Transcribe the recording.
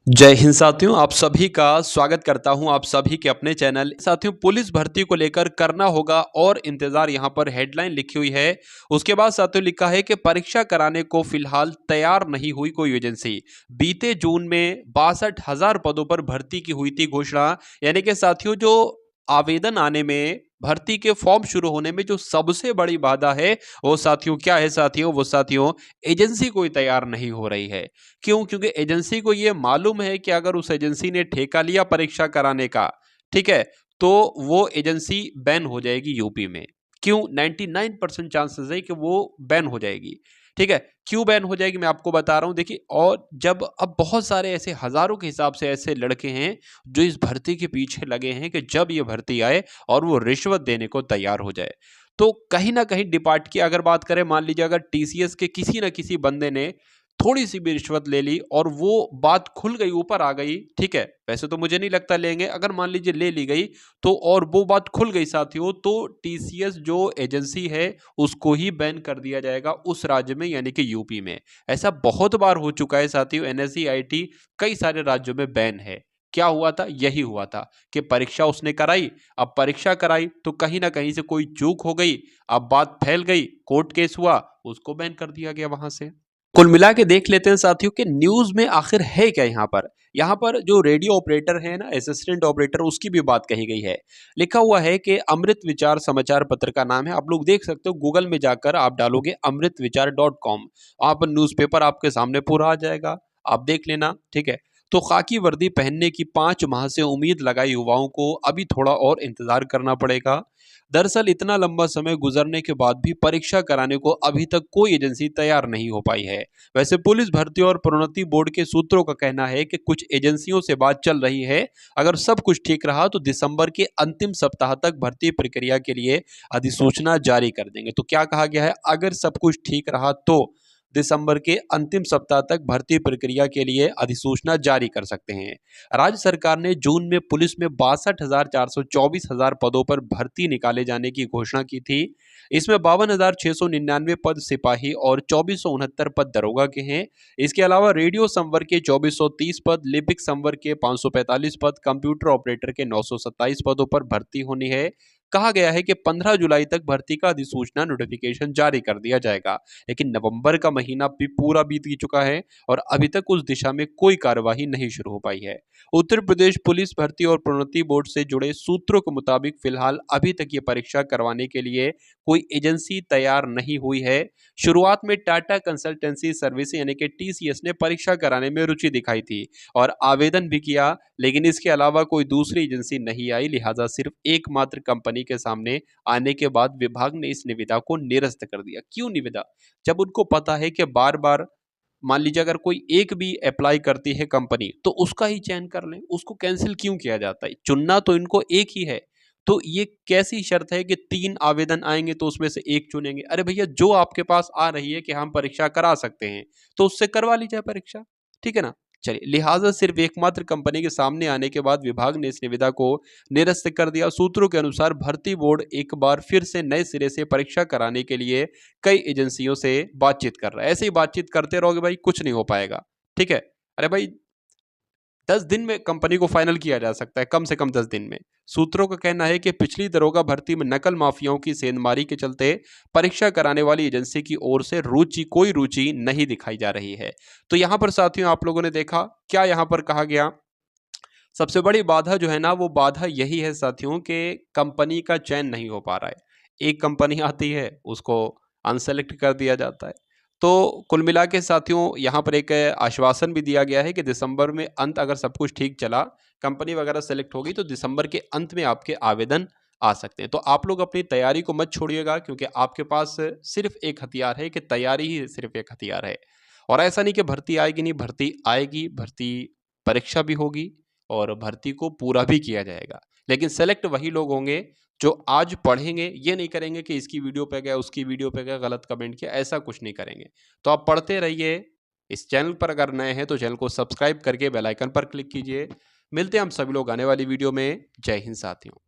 जय हिंद साथियों, आप सभी का स्वागत करता हूं आप सभी के अपने चैनल। साथियों, पुलिस भर्ती को लेकर करना होगा और इंतजार, यहां पर हेडलाइन लिखी हुई है। उसके बाद साथियों लिखा है कि परीक्षा कराने को फिलहाल तैयार नहीं हुई कोई एजेंसी। बीते जून में 62,000 पदों पर भर्ती की हुई थी घोषणा। यानी कि साथियों, जो आवेदन आने में, भर्ती के फॉर्म शुरू होने में जो सबसे बड़ी बाधा है, वो साथियों क्या है साथियों? वो साथियों एजेंसी कोई तैयार नहीं हो रही है। क्यों? क्योंकि एजेंसी को ये मालूम है कि अगर उस एजेंसी ने ठेका लिया परीक्षा कराने का, ठीक है, तो वो एजेंसी बैन हो जाएगी यूपी में। क्यों? 99% चांसेस है कि वो बैन हो जाएगी। ठीक है, क्यों बैन हो जाएगी मैं आपको बता रहा हूं। देखिए, और जब अब बहुत सारे ऐसे हजारों के हिसाब से ऐसे लड़के हैं जो इस भर्ती के पीछे लगे हैं कि जब ये भर्ती आए और वो रिश्वत देने को तैयार हो जाए, तो कहीं ना कहीं डिपार्ट की अगर बात करें, मान लीजिए अगर टीसीएस के किसी ना किसी बंदे ने थोड़ी सी भी रिश्वत ले ली और वो बात खुल गई, ऊपर आ गई, ठीक है, वैसे तो मुझे नहीं लगता लेंगे, अगर मान लीजिए ले ली गई तो, और वो बात खुल गई साथियों, तो टीसीएस जो एजेंसी है उसको ही बैन कर दिया जाएगा उस राज्य में, यानी कि यूपी में। ऐसा बहुत बार हो चुका है साथियों, एनएससी आईटी कई सारे राज्यों में बैन है। क्या हुआ था? यही हुआ था कि परीक्षा उसने कराई, अब परीक्षा कराई तो कहीं ना कहीं से कोई चूक हो गई, अब बात फैल गई, कोर्ट केस हुआ, उसको बैन कर दिया गया वहां से। कुल मिला के देख लेते हैं साथियों कि न्यूज में आखिर है क्या यहाँ पर जो रेडियो ऑपरेटर है ना, असिस्टेंट ऑपरेटर, उसकी भी बात कही गई है। लिखा हुआ है कि अमृत विचार समाचार पत्र का नाम है, आप लोग देख सकते हो, गूगल में जाकर आप डालोगे amritvichar.com, आप न्यूज़पेपर आपके सामने पूरा आ जाएगा, आप देख लेना, ठीक है। तो खाकी वर्दी पहनने की 5 माह से उम्मीद लगाई युवाओं को अभी थोड़ा और इंतजार करना पड़ेगा। दरअसल इतना लंबा समय गुजरने के बाद भी परीक्षा कराने को अभी तक कोई एजेंसी तैयार नहीं हो पाई है। वैसे पुलिस भर्ती और प्रोन्नति बोर्ड के सूत्रों का कहना है कि कुछ एजेंसियों से बात चल रही है। अगर सब कुछ ठीक रहा तो दिसंबर के अंतिम सप्ताह तक भर्ती प्रक्रिया के लिए अधिसूचना जारी कर देंगे। तो क्या कहा गया है? अगर सब कुछ ठीक रहा तो दिसंबर के अंतिम सप्ताह तक भर्ती प्रक्रिया के लिए अधिसूचना जारी कर सकते हैं। राज्य सरकार ने जून में पुलिस में 62,424 पदों पर भर्ती निकाले जाने की घोषणा की थी। इसमें 52,699 पद सिपाही और 2,469 पद दरोगा के हैं। इसके अलावा रेडियो संवर्ग के 2,430 पद, लिपिक संवर्ग के 545 पद, कंप्यूटर ऑपरेटर के 927 पदों पर भर्ती होनी है। कहा गया है कि 15 जुलाई तक भर्ती का अधिसूचना नोटिफिकेशन जारी कर दिया जाएगा। लेकिन नवंबर का महीना भी पूरा बीत चुका है और अभी तक उस दिशा में कोई कार्यवाही नहीं शुरू हो पाई है। उत्तर प्रदेश पुलिस भर्ती और प्रोन्नति बोर्ड से जुड़े सूत्रों के मुताबिक फिलहाल अभी तक ये परीक्षा करवाने के लिए कोई एजेंसी तैयार नहीं हुई है। शुरुआत में टाटा कंसल्टेंसी सर्विस यानी कि टीसीएस ने परीक्षा कराने में रुचि दिखाई थी और आवेदन भी किया, लेकिन इसके अलावा कोई दूसरी एजेंसी नहीं आई, लिहाजा सिर्फ एकमात्र कंपनी के सामने आने के बाद विभाग ने इस निविदा को निरस्त कर दिया। क्यों निविदा? जब उनको पता है कि बार बार, मान लीजिए अगर कोई एक भी अप्लाई करती है कंपनी तो उसका ही चयन कर लें, उसको कैंसिल क्यों किया जाता है? चुनना तो इनको एक ही है। तो ये कैसी शर्त है कि 3 आवेदन आएंगे तो उसमें से एक चुनेंगे? अरे भैया, जो आपके पास आ रही है कि हम परीक्षा करा सकते हैं तो उससे करवा लीजिए परीक्षा, ठीक है ना। चलिए, लिहाजा सिर्फ एकमात्र कंपनी के सामने आने के बाद विभाग ने इस निविदा को निरस्त कर दिया। सूत्रों के अनुसार भर्ती बोर्ड एक बार फिर से नए सिरे से परीक्षा कराने के लिए कई एजेंसियों से बातचीत कर रहा है। ऐसे ही बातचीत करते रहोगे भाई, कुछ नहीं हो पाएगा, ठीक है। अरे भाई, 10 दिन में कंपनी को फाइनल किया जा सकता है, कम से कम 10 दिन में। सूत्रों का कहना है कि पिछली दरोगा भर्ती में नकल माफियाओं की सेंधमारी के चलते परीक्षा कराने वाली एजेंसी की ओर से कोई रुचि नहीं दिखाई जा रही है। तो यहां पर साथियों, आप लोगों ने देखा क्या यहां पर कहा गया? सबसे बड़ी बाधा जो है ना, वो बाधा यही है साथियों कि कंपनी का चयन नहीं हो पा रहा है। एक कंपनी आती है, उसको अनसेलेक्ट कर दिया जाता है। तो कुल मिला के साथियों, यहाँ पर एक आश्वासन भी दिया गया है कि दिसंबर में अंत, अगर सब कुछ ठीक चला, कंपनी वगैरह सेलेक्ट होगी, तो दिसंबर के अंत में आपके आवेदन आ सकते हैं। तो आप लोग अपनी तैयारी को मत छोड़िएगा, क्योंकि आपके पास सिर्फ एक हथियार है, कि तैयारी ही सिर्फ एक हथियार है। और ऐसा नहीं कि भर्ती आएगी नहीं, भर्ती आएगी, भर्ती परीक्षा भी होगी और भर्ती को पूरा भी किया जाएगा। लेकिन सेलेक्ट वही लोग होंगे जो आज पढ़ेंगे, ये नहीं करेंगे कि इसकी वीडियो पे गया, उसकी वीडियो पे गया, गलत कमेंट किया, ऐसा कुछ नहीं करेंगे। तो आप पढ़ते रहिए। इस चैनल पर अगर नए हैं तो चैनल को सब्सक्राइब करके बेल आइकन पर क्लिक कीजिए। मिलते हैं हम सभी लोग आने वाली वीडियो में। जय हिंद साथियों।